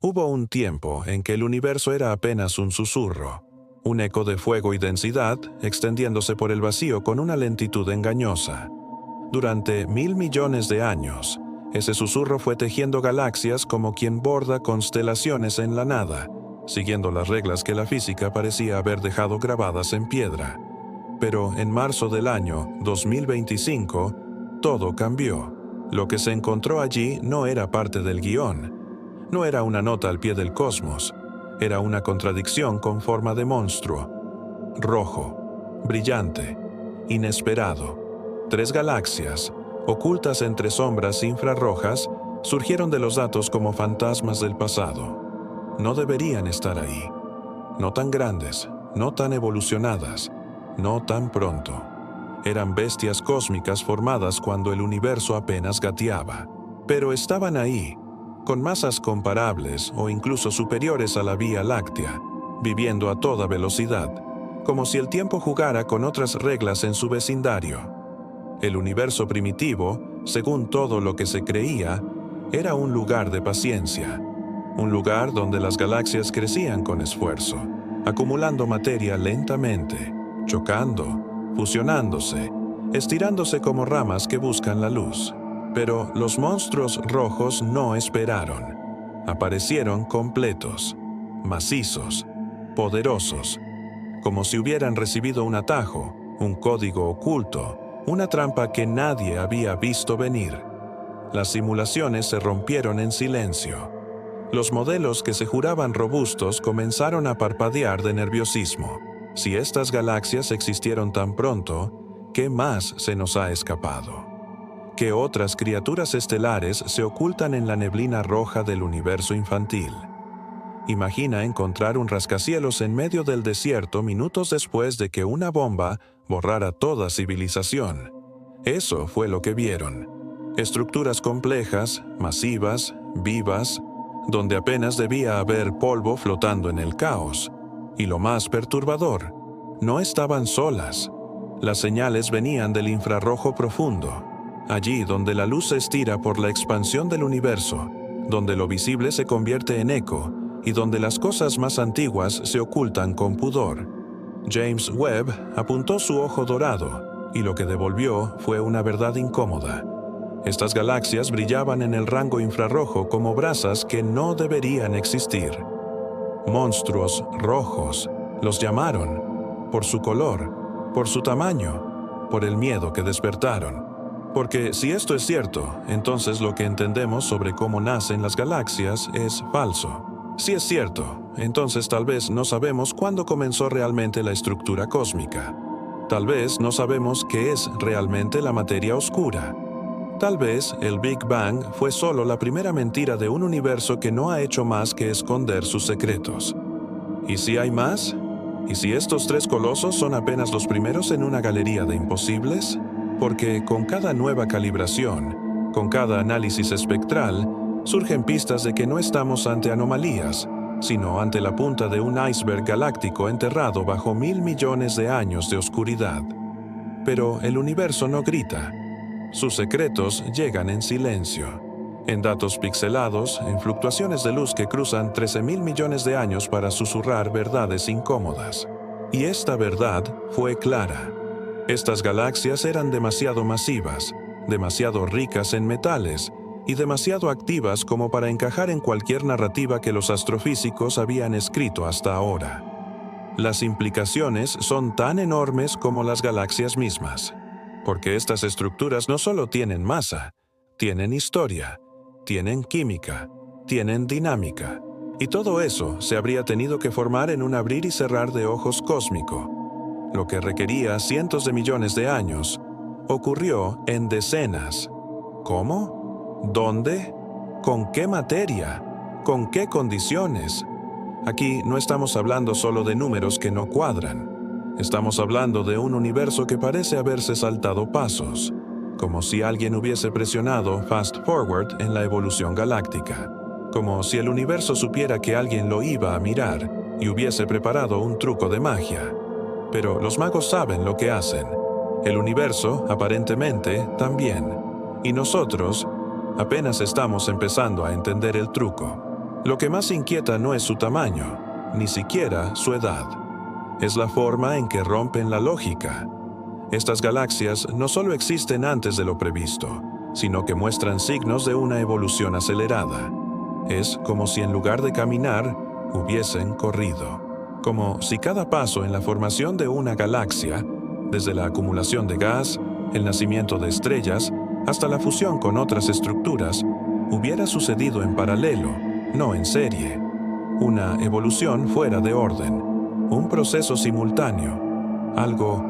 Hubo un tiempo en que el universo era apenas un susurro, un eco de fuego y densidad extendiéndose por el vacío con una lentitud engañosa. Durante 1.000 millones de años, ese susurro fue tejiendo galaxias como quien borda constelaciones en la nada, siguiendo las reglas que la física parecía haber dejado grabadas en piedra. Pero en marzo del año 2025, todo cambió. Lo que se encontró allí no era parte del guión. No era una nota al pie del cosmos. Era una contradicción con forma de monstruo. Rojo, brillante, inesperado. 3 galaxias, ocultas entre sombras infrarrojas, surgieron de los datos como fantasmas del pasado. No deberían estar ahí. No tan grandes, no tan evolucionadas, no tan pronto. Eran bestias cósmicas formadas cuando el universo apenas gateaba. Pero estaban ahí, con masas comparables o incluso superiores a la Vía Láctea, viviendo a toda velocidad, como si el tiempo jugara con otras reglas en su vecindario. El universo primitivo, según todo lo que se creía, era un lugar de paciencia, un lugar donde las galaxias crecían con esfuerzo, acumulando materia lentamente, chocando, fusionándose, estirándose como ramas que buscan la luz. Pero los monstruos rojos no esperaron. Aparecieron completos, macizos, poderosos, como si hubieran recibido un atajo, un código oculto, una trampa que nadie había visto venir. Las simulaciones se rompieron en silencio. Los modelos que se juraban robustos comenzaron a parpadear de nerviosismo. Si estas galaxias existieron tan pronto, ¿qué más se nos ha escapado? ¿Qué otras criaturas estelares se ocultan en la neblina roja del universo infantil? Imagina encontrar un rascacielos en medio del desierto minutos después de que una bomba borrara toda civilización. Eso fue lo que vieron. Estructuras complejas, masivas, vivas, donde apenas debía haber polvo flotando en el caos. Y lo más perturbador, no estaban solas. Las señales venían del infrarrojo profundo, allí donde la luz se estira por la expansión del universo, donde lo visible se convierte en eco y donde las cosas más antiguas se ocultan con pudor. James Webb apuntó su ojo dorado y lo que devolvió fue una verdad incómoda. Estas galaxias brillaban en el rango infrarrojo como brasas que no deberían existir. Monstruos rojos, los llamaron, por su color, por su tamaño, por el miedo que despertaron. Porque si esto es cierto, entonces lo que entendemos sobre cómo nacen las galaxias es falso. Si es cierto, entonces tal vez no sabemos cuándo comenzó realmente la estructura cósmica. Tal vez no sabemos qué es realmente la materia oscura. Tal vez el Big Bang fue solo la primera mentira de un universo que no ha hecho más que esconder sus secretos. ¿Y si hay más? ¿Y si estos 3 colosos son apenas los primeros en una galería de imposibles? Porque con cada nueva calibración, con cada análisis espectral, surgen pistas de que no estamos ante anomalías, sino ante la punta de un iceberg galáctico enterrado bajo 1.000 millones de años de oscuridad. Pero el universo no grita. Sus secretos llegan en silencio, en datos pixelados, en fluctuaciones de luz que cruzan 13.000 millones de años para susurrar verdades incómodas. Y esta verdad fue clara. Estas galaxias eran demasiado masivas, demasiado ricas en metales y demasiado activas como para encajar en cualquier narrativa que los astrofísicos habían escrito hasta ahora. Las implicaciones son tan enormes como las galaxias mismas. Porque estas estructuras no solo tienen masa, tienen historia, tienen química, tienen dinámica. Y todo eso se habría tenido que formar en un abrir y cerrar de ojos cósmico. Lo que requería cientos de millones de años, ocurrió en decenas. ¿Cómo? ¿Dónde? ¿Con qué materia? ¿Con qué condiciones? Aquí no estamos hablando solo de números que no cuadran. Estamos hablando de un universo que parece haberse saltado pasos, como si alguien hubiese presionado fast forward en la evolución galáctica, como si el universo supiera que alguien lo iba a mirar y hubiese preparado un truco de magia. Pero los magos saben lo que hacen. El universo, aparentemente, también. Y nosotros apenas estamos empezando a entender el truco. Lo que más inquieta no es su tamaño, ni siquiera su edad. Es la forma en que rompen la lógica. Estas galaxias no solo existen antes de lo previsto, sino que muestran signos de una evolución acelerada. Es como si en lugar de caminar, hubiesen corrido. Como si cada paso en la formación de una galaxia, desde la acumulación de gas, el nacimiento de estrellas, hasta la fusión con otras estructuras, hubiera sucedido en paralelo, no en serie. Una evolución fuera de orden, un proceso simultáneo, algo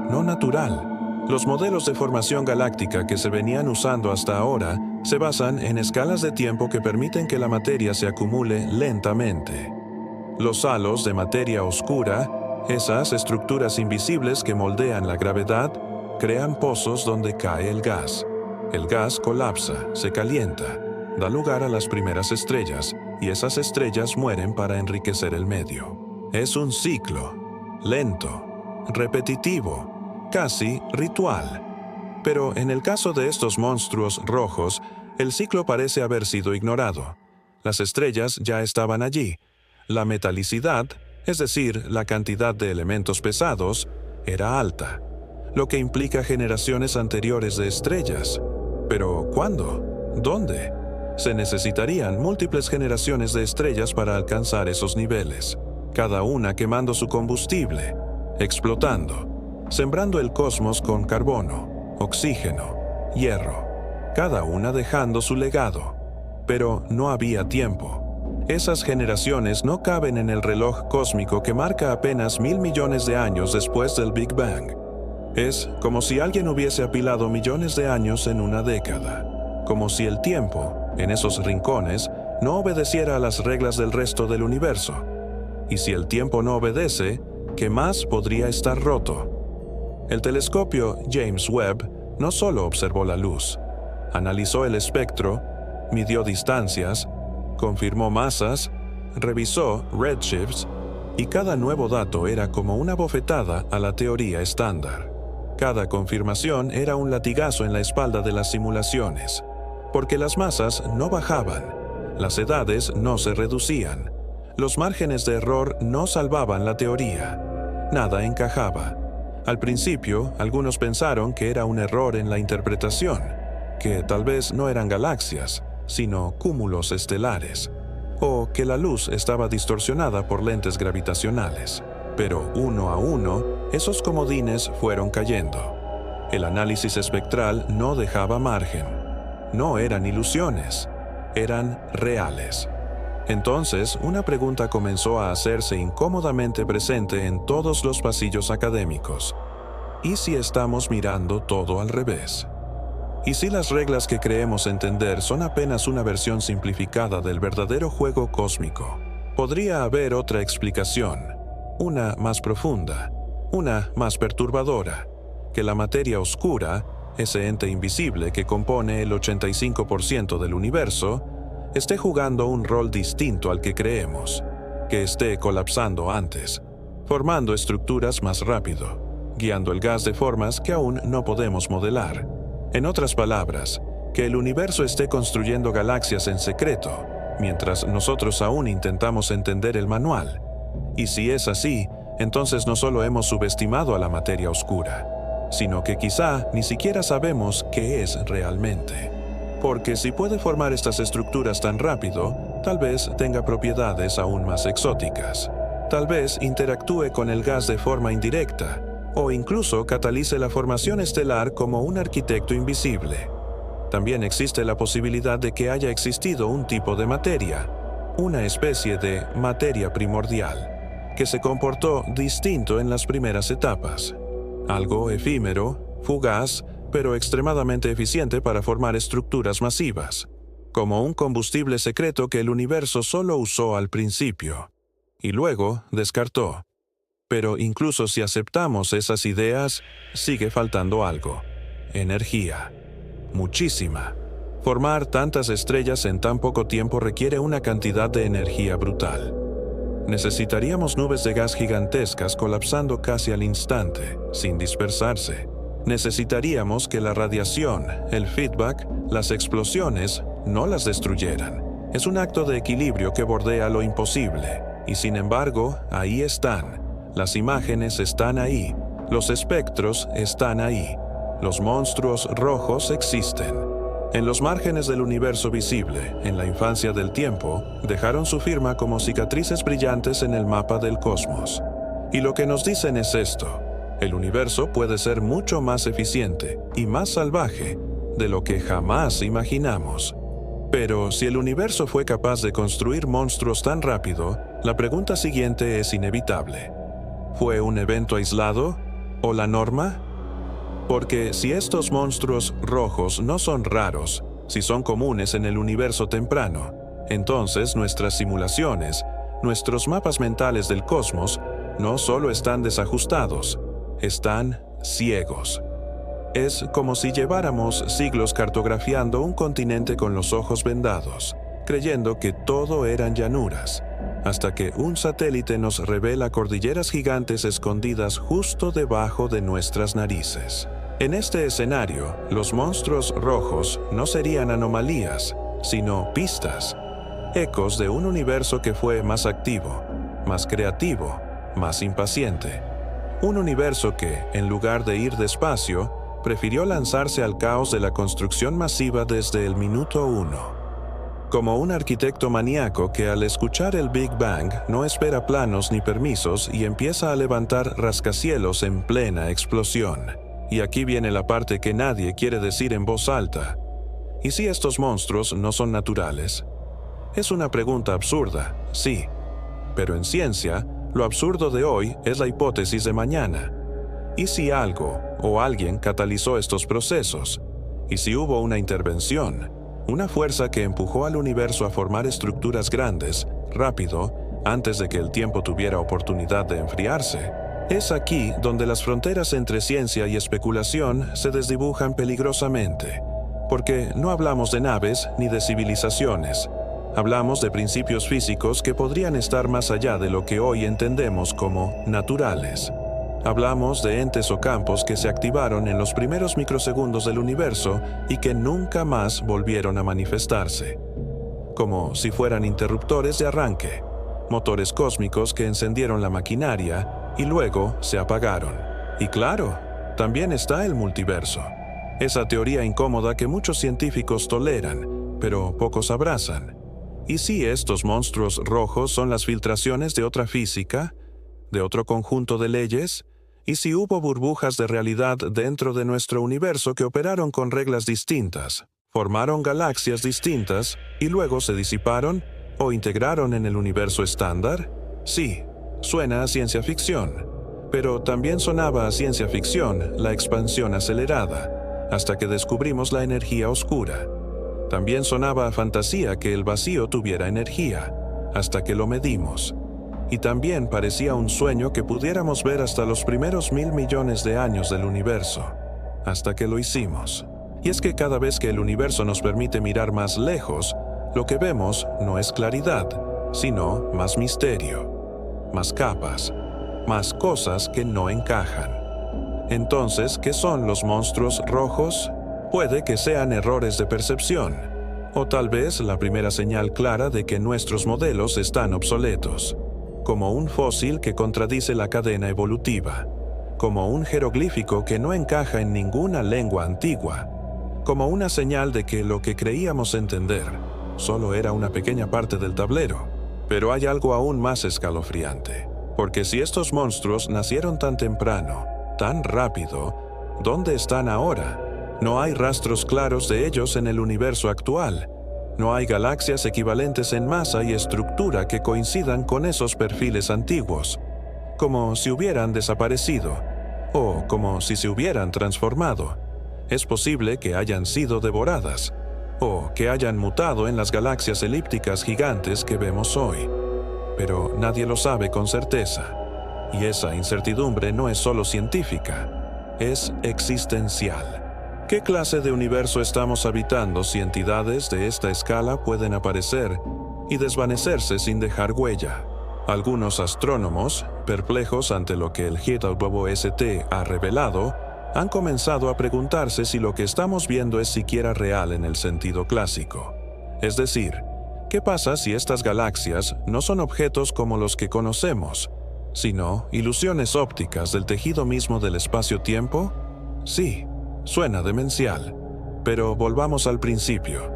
no natural. Los modelos de formación galáctica que se venían usando hasta ahora se basan en escalas de tiempo que permiten que la materia se acumule lentamente. Los halos de materia oscura, esas estructuras invisibles que moldean la gravedad, crean pozos donde cae el gas. El gas colapsa, se calienta, da lugar a las primeras estrellas, y esas estrellas mueren para enriquecer el medio. Es un ciclo, lento, repetitivo, casi ritual. Pero en el caso de estos monstruos rojos, el ciclo parece haber sido ignorado. Las estrellas ya estaban allí. La metalicidad, es decir, la cantidad de elementos pesados, era alta, lo que implica generaciones anteriores de estrellas. ¿Pero cuándo? ¿Dónde? Se necesitarían múltiples generaciones de estrellas para alcanzar esos niveles, cada una quemando su combustible, explotando, sembrando el cosmos con carbono, oxígeno, hierro, cada una dejando su legado. Pero no había tiempo. Esas generaciones no caben en el reloj cósmico que marca apenas 1.000 millones de años después del Big Bang. Es como si alguien hubiese apilado millones de años en una década, como si el tiempo, en esos rincones, no obedeciera a las reglas del resto del universo. Y si el tiempo no obedece, ¿qué más podría estar roto? El telescopio James Webb no solo observó la luz, analizó el espectro, midió distancias, confirmó masas, revisó redshifts, y cada nuevo dato era como una bofetada a la teoría estándar. Cada confirmación era un latigazo en la espalda de las simulaciones, porque las masas no bajaban, las edades no se reducían, los márgenes de error no salvaban la teoría, nada encajaba. Al principio, algunos pensaron que era un error en la interpretación, que tal vez no eran galaxias, sino cúmulos estelares, o que la luz estaba distorsionada por lentes gravitacionales. Pero uno a uno, esos comodines fueron cayendo. El análisis espectral no dejaba margen. No eran ilusiones, eran reales. Entonces, una pregunta comenzó a hacerse incómodamente presente en todos los pasillos académicos. ¿Y si estamos mirando todo al revés? ¿Y si las reglas que creemos entender son apenas una versión simplificada del verdadero juego cósmico? Podría haber otra explicación, una más profunda, una más perturbadora, que la materia oscura, ese ente invisible que compone el 85% del universo, esté jugando un rol distinto al que creemos, que esté colapsando antes, formando estructuras más rápido, guiando el gas de formas que aún no podemos modelar. En otras palabras, que el universo esté construyendo galaxias en secreto, mientras nosotros aún intentamos entender el manual. Y si es así, entonces no solo hemos subestimado a la materia oscura, sino que quizá ni siquiera sabemos qué es realmente. Porque si puede formar estas estructuras tan rápido, tal vez tenga propiedades aún más exóticas. Tal vez interactúe con el gas de forma indirecta, o incluso catalice la formación estelar como un arquitecto invisible. También existe la posibilidad de que haya existido un tipo de materia, una especie de materia primordial, que se comportó distinto en las primeras etapas. Algo efímero, fugaz, pero extremadamente eficiente para formar estructuras masivas, como un combustible secreto que el universo solo usó al principio, y luego descartó. Pero incluso si aceptamos esas ideas, sigue faltando algo: energía. Muchísima. Formar tantas estrellas en tan poco tiempo requiere una cantidad de energía brutal. Necesitaríamos nubes de gas gigantescas colapsando casi al instante, sin dispersarse. Necesitaríamos que la radiación, el feedback, las explosiones, no las destruyeran. Es un acto de equilibrio que bordea lo imposible, y sin embargo, ahí están. Las imágenes están ahí, los espectros están ahí, los monstruos rojos existen. En los márgenes del universo visible, en la infancia del tiempo, dejaron su firma como cicatrices brillantes en el mapa del cosmos. Y lo que nos dicen es esto: el universo puede ser mucho más eficiente y más salvaje de lo que jamás imaginamos. Pero si el universo fue capaz de construir monstruos tan rápido, la pregunta siguiente es inevitable. ¿Fue un evento aislado o la norma? Porque si estos monstruos rojos no son raros, si son comunes en el universo temprano, entonces nuestras simulaciones, nuestros mapas mentales del cosmos, no solo están desajustados, están ciegos. Es como si lleváramos siglos cartografiando un continente con los ojos vendados, creyendo que todo eran llanuras, hasta que un satélite nos revela cordilleras gigantes escondidas justo debajo de nuestras narices. En este escenario, los monstruos rojos no serían anomalías, sino pistas, ecos de un universo que fue más activo, más creativo, más impaciente. Un universo que, en lugar de ir despacio, prefirió lanzarse al caos de la construcción masiva desde el minuto 1. Como un arquitecto maníaco que al escuchar el Big Bang no espera planos ni permisos y empieza a levantar rascacielos en plena explosión. Y aquí viene la parte que nadie quiere decir en voz alta. ¿Y si estos monstruos no son naturales? Es una pregunta absurda, sí. Pero en ciencia, lo absurdo de hoy es la hipótesis de mañana. ¿Y si algo o alguien catalizó estos procesos? ¿Y si hubo una intervención? Una fuerza que empujó al universo a formar estructuras grandes, rápido, antes de que el tiempo tuviera oportunidad de enfriarse. Es aquí donde las fronteras entre ciencia y especulación se desdibujan peligrosamente, porque no hablamos de naves ni de civilizaciones. Hablamos de principios físicos que podrían estar más allá de lo que hoy entendemos como naturales. Hablamos de entes o campos que se activaron en los primeros microsegundos del universo y que nunca más volvieron a manifestarse. Como si fueran interruptores de arranque, motores cósmicos que encendieron la maquinaria y luego se apagaron. Y claro, también está el multiverso. Esa teoría incómoda que muchos científicos toleran, pero pocos abrazan. ¿Y si estos monstruos rojos son las filtraciones de otra física? ¿De otro conjunto de leyes? ¿Y si hubo burbujas de realidad dentro de nuestro universo que operaron con reglas distintas, formaron galaxias distintas y luego se disiparon o integraron en el universo estándar? Sí, suena a ciencia ficción, pero también sonaba a ciencia ficción la expansión acelerada, hasta que descubrimos la energía oscura. También sonaba a fantasía que el vacío tuviera energía, hasta que lo medimos. Y también parecía un sueño que pudiéramos ver hasta los primeros 1.000 millones de años del universo, hasta que lo hicimos. Y es que cada vez que el universo nos permite mirar más lejos, lo que vemos no es claridad, sino más misterio, más capas, más cosas que no encajan. Entonces, ¿qué son los monstruos rojos? Puede que sean errores de percepción, o tal vez la primera señal clara de que nuestros modelos están obsoletos, como un fósil que contradice la cadena evolutiva, como un jeroglífico que no encaja en ninguna lengua antigua, como una señal de que lo que creíamos entender solo era una pequeña parte del tablero. Pero hay algo aún más escalofriante, porque si estos monstruos nacieron tan temprano, tan rápido, ¿dónde están ahora? No hay rastros claros de ellos en el universo actual. No hay galaxias equivalentes en masa y estructura que coincidan con esos perfiles antiguos, como si hubieran desaparecido, o como si se hubieran transformado. Es posible que hayan sido devoradas, o que hayan mutado en las galaxias elípticas gigantes que vemos hoy. Pero nadie lo sabe con certeza, y esa incertidumbre no es solo científica, es existencial. ¿Qué clase de universo estamos habitando si entidades de esta escala pueden aparecer y desvanecerse sin dejar huella? Algunos astrónomos, perplejos ante lo que el JWST ha revelado, han comenzado a preguntarse si lo que estamos viendo es siquiera real en el sentido clásico. Es decir, ¿Qué pasa si estas galaxias no son objetos como los que conocemos, sino ilusiones ópticas del tejido mismo del espacio-tiempo? Sí, suena demencial, pero volvamos al principio.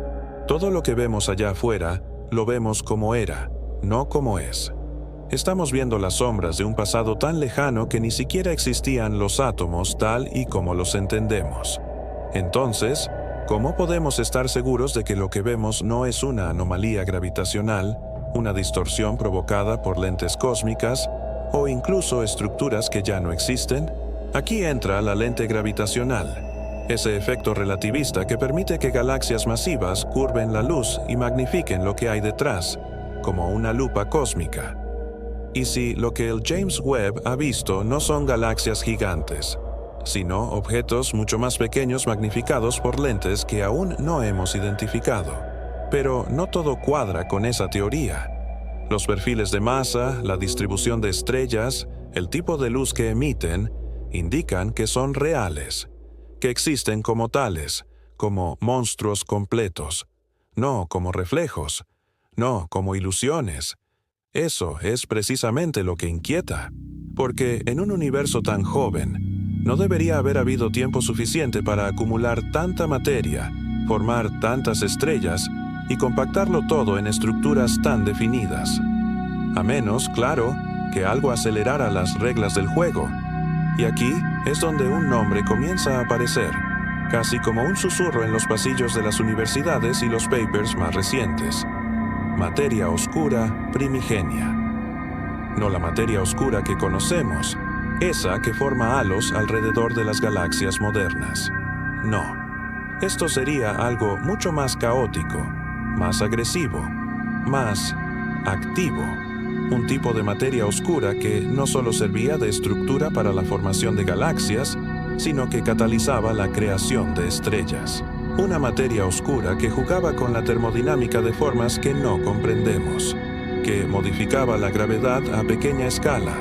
Todo lo que vemos allá afuera, lo vemos como era, no como es. Estamos viendo las sombras de un pasado tan lejano que ni siquiera existían los átomos tal y como los entendemos. Entonces, ¿cómo podemos estar seguros de que lo que vemos no es una anomalía gravitacional, una distorsión provocada por lentes cósmicas o incluso estructuras que ya no existen? Aquí entra la lente gravitacional, ese efecto relativista que permite que galaxias masivas curven la luz y magnifiquen lo que hay detrás, como una lupa cósmica. Y si lo que el James Webb ha visto no son galaxias gigantes, sino objetos mucho más pequeños magnificados por lentes que aún no hemos identificado. Pero no todo cuadra con esa teoría. Los perfiles de masa, la distribución de estrellas, el tipo de luz que emiten, indican que son reales, que existen como tales, como monstruos completos, no como reflejos, no como ilusiones. Eso es precisamente lo que inquieta, porque en un universo tan joven, no debería haber habido tiempo suficiente para acumular tanta materia, formar tantas estrellas y compactarlo todo en estructuras tan definidas. A menos, claro, que algo acelerara las reglas del juego. Y aquí es donde un nombre comienza a aparecer, casi como un susurro en los pasillos de las universidades y los papers más recientes. Materia oscura primigenia. No la materia oscura que conocemos, esa que forma halos alrededor de las galaxias modernas. No. Esto sería algo mucho más caótico, más agresivo, más activo. Un tipo de materia oscura que no solo servía de estructura para la formación de galaxias, sino que catalizaba la creación de estrellas. Una materia oscura que jugaba con la termodinámica de formas que no comprendemos, que modificaba la gravedad a pequeña escala,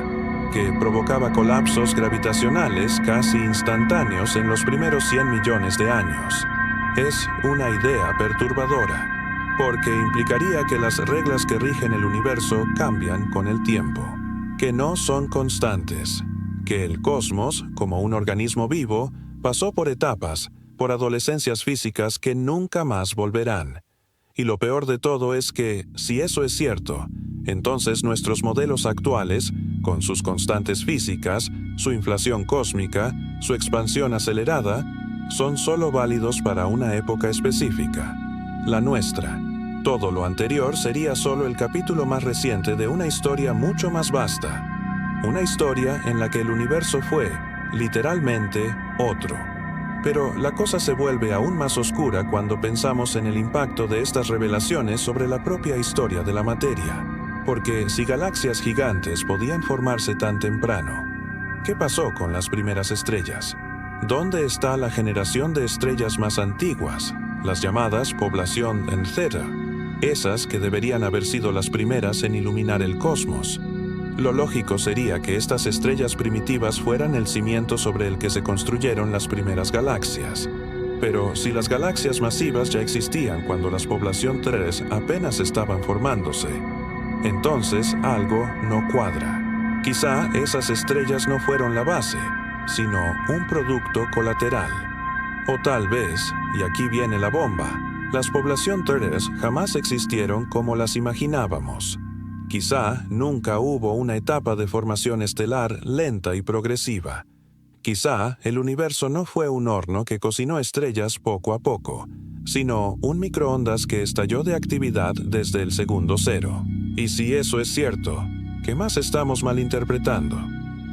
que provocaba colapsos gravitacionales casi instantáneos en los primeros 100 millones de años. Es una idea perturbadora, porque implicaría que las reglas que rigen el universo cambian con el tiempo, que no son constantes, que el cosmos, como un organismo vivo, pasó por etapas, por adolescencias físicas que nunca más volverán. Y lo peor de todo es que, si eso es cierto, entonces nuestros modelos actuales, con sus constantes físicas, su inflación cósmica, su expansión acelerada, son solo válidos para una época específica, la nuestra. Todo lo anterior sería solo el capítulo más reciente de una historia mucho más vasta. Una historia en la que el universo fue, literalmente, otro. Pero la cosa se vuelve aún más oscura cuando pensamos en el impacto de estas revelaciones sobre la propia historia de la materia. Porque si galaxias gigantes podían formarse tan temprano, ¿qué pasó con las primeras estrellas? ¿Dónde está la generación de estrellas más antiguas, las llamadas población en Theta, esas que deberían haber sido las primeras en iluminar el cosmos? Lo lógico sería que estas estrellas primitivas fueran el cimiento sobre el que se construyeron las primeras galaxias. Pero si las galaxias masivas ya existían cuando las población 3 apenas estaban formándose, entonces algo no cuadra. Quizá esas estrellas no fueron la base, sino un producto colateral. O tal vez, y aquí viene la bomba, las población 3 jamás existieron como las imaginábamos. Quizá nunca hubo una etapa de formación estelar lenta y progresiva. Quizá el universo no fue un horno que cocinó estrellas poco a poco, sino un microondas que estalló de actividad desde el segundo cero. Y si eso es cierto, ¿qué más estamos malinterpretando?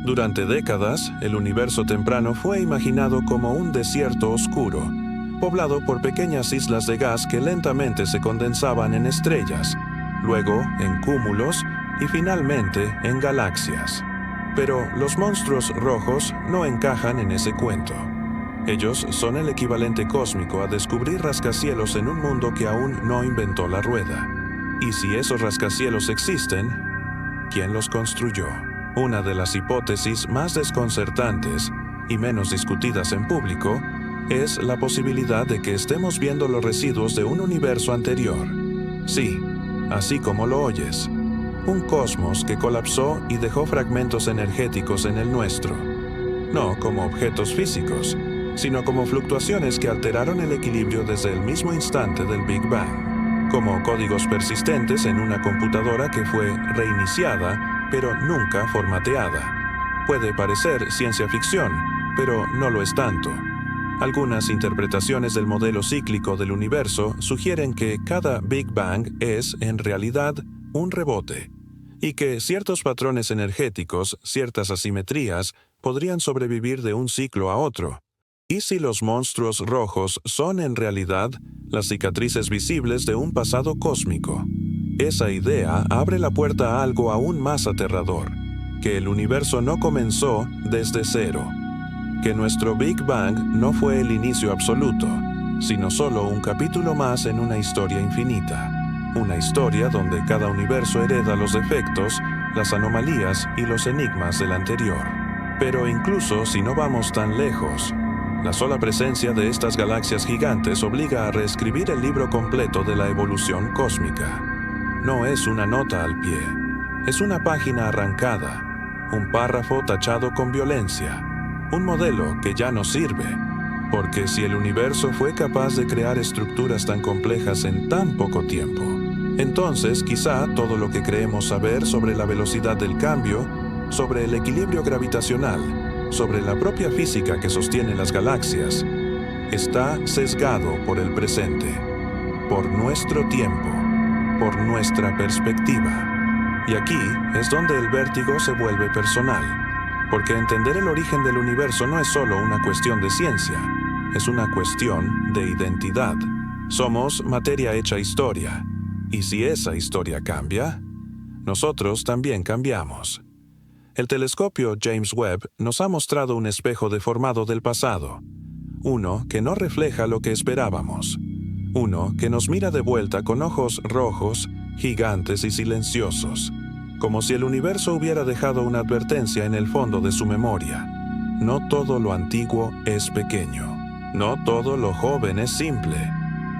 Durante décadas, el universo temprano fue imaginado como un desierto oscuro, poblado por pequeñas islas de gas que lentamente se condensaban en estrellas, luego en cúmulos y finalmente en galaxias. Pero los monstruos rojos no encajan en ese cuento. Ellos son el equivalente cósmico a descubrir rascacielos en un mundo que aún no inventó la rueda. Y si esos rascacielos existen, ¿quién los construyó? Una de las hipótesis más desconcertantes y menos discutidas en público es la posibilidad de que estemos viendo los residuos de un universo anterior. Sí, así como lo oyes. Un cosmos que colapsó y dejó fragmentos energéticos en el nuestro. No como objetos físicos, sino como fluctuaciones que alteraron el equilibrio desde el mismo instante del Big Bang, como códigos persistentes en una computadora que fue reiniciada, pero nunca formateada. Puede parecer ciencia ficción, pero no lo es tanto. Algunas interpretaciones del modelo cíclico del universo sugieren que cada Big Bang es, en realidad, un rebote, y que ciertos patrones energéticos, ciertas asimetrías, podrían sobrevivir de un ciclo a otro. ¿Y si los monstruos rojos son en realidad las cicatrices visibles de un pasado cósmico? Esa idea abre la puerta a algo aún más aterrador, que el universo no comenzó desde cero, que nuestro Big Bang no fue el inicio absoluto, sino solo un capítulo más en una historia infinita, una historia donde cada universo hereda los defectos, las anomalías y los enigmas del anterior. Pero incluso si no vamos tan lejos, la sola presencia de estas galaxias gigantes obliga a reescribir el libro completo de la evolución cósmica. No es una nota al pie, es una página arrancada, un párrafo tachado con violencia, un modelo que ya no sirve, porque si el universo fue capaz de crear estructuras tan complejas en tan poco tiempo, entonces quizá todo lo que creemos saber sobre la velocidad del cambio, sobre el equilibrio gravitacional, sobre la propia física que sostiene las galaxias, está sesgado por el presente, por nuestro tiempo, por nuestra perspectiva. Y aquí es donde el vértigo se vuelve personal, porque entender el origen del universo no es solo una cuestión de ciencia, es una cuestión de identidad. Somos materia hecha historia, y si esa historia cambia, nosotros también cambiamos. El telescopio James Webb nos ha mostrado un espejo deformado del pasado, uno que no refleja lo que esperábamos, uno que nos mira de vuelta con ojos rojos, gigantes y silenciosos, como si el universo hubiera dejado una advertencia en el fondo de su memoria. No todo lo antiguo es pequeño, no todo lo joven es simple,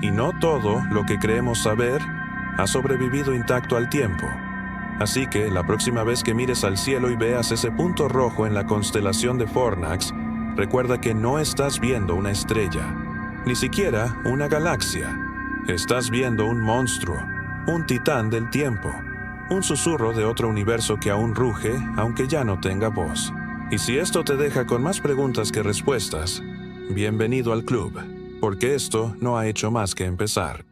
y no todo lo que creemos saber ha sobrevivido intacto al tiempo. Así que la próxima vez que mires al cielo y veas ese punto rojo en la constelación de Fornax, recuerda que no estás viendo una estrella, ni siquiera una galaxia. Estás viendo un monstruo, un titán del tiempo, un susurro de otro universo que aún ruge, aunque ya no tenga voz. Y si esto te deja con más preguntas que respuestas, bienvenido al club, porque esto no ha hecho más que empezar.